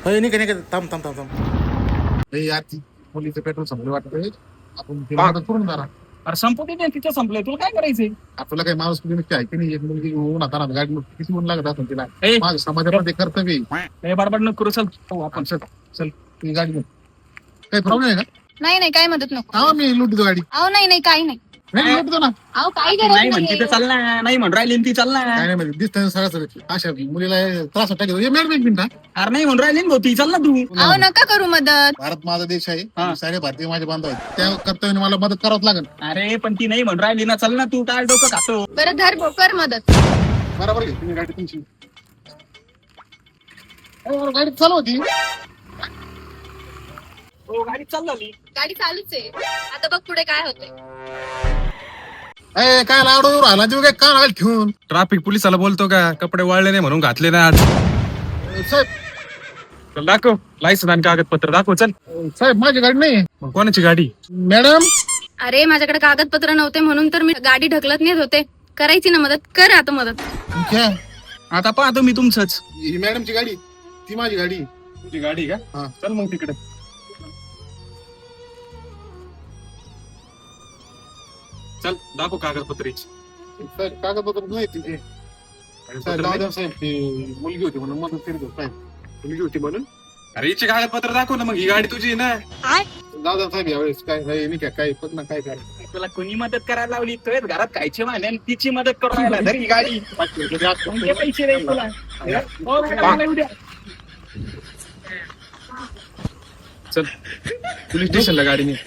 नाही का नाही का, थांब थांब थांब थांब. यार ती मुलीचं पेट्रोल संपलं वाटतंय. आपण तिला मदत करून जरा. अरे संपत्ती नाही, तिचं संपलंय, तुला काय करायचंय? आपल्याला काही माणूस कुठे नसते आहे की नाही. एक मुलगी होऊन आता गाडी किती ऊन लागत असेल तिला. ए, माझ्या समाजामध्ये कर्तव्य आहे. लय बडबड नको करू, चल हो, आपण चल चल ती गाडी घेऊन. काही प्रॉब्लेम आहे का? नाही नाही, काय मदत नको. हा मी लुटतो गाडी. अहो नाही नाही, काही नाही. नाही लुटतो ना. अहो काही नाही गरज म्हणते तर नाही. चाल ना, नाही म्हणून राहिली ना ती, चाल ना. काय नाही माहिती दिसतं सगळं अशा मुलीला त्रास टाकतो. मॅडम एक मिनिट हा. अरे नाही म्हणून राहिली ना भाऊ ती, चाल ना तू. अहो नका करू मदत. भारत माझा देश आहे. हा. सारे भारतीय माझे बांधव आहेत. त्या कर्तव्याने मला मदत करावंच लागेल. अरे पण ती नाही म्हणून राहिली ना, चल ना तू, काय डोकं खातो? बरं धर भाऊ, कर मदत. बरोबर आहे तुम्ही गाडी तुमची. गाडी चालू होती. हो गाडी चाल झाली. गाडी चालूच आहे. आता बघ पुढे काय होतंय. काय लाडू राहिला जीव काय कान ठेवून. ट्रॅफिक पोलिसाला बोलतो का, कपडे वाळले नाही म्हणून घातले ना आज. साहेब चल दाखव लायसन आणि कागदपत्र दाखव, चल. साहेब माझी गाडी नाही. मग कोणाची गाडी? मॅडम अरे माझ्याकडे कागदपत्र नव्हते म्हणून तर मी गाडी ढकलत नेत होते. करायची ना मदत, कर आता मदत. क्या आता पाहतो मी तुमचंच. ही मॅडमची गाडी ती माझी गाडी. तुझी गाडी का? हा. चल मग तिकडे. चल दाखव कागदपत्रीची. साहेब कागदपत्र नाही तिथे. साहेब जाऊ द्या साहेब ती मुलगी होती म्हणून मदत करीत होतो साहेब. मुलगी होती म्हणून? अरे हिचे कागदपत्र दाखव ना, मग ही गाडी तुझी आहे ना. जाऊ द्या साहेब यावेळेस काय नाही काय बघ ना काय काय. तुला कोणी मदत करायला लावली? तुझ्याच घरात खायचे माने आणि तिची मदत करून राहिला. धर ही गाडी. कोणते पैसे नाही तुला? हो, मॅडम, उद्या. चल पोलीस स्टेशनला गाडी नाही.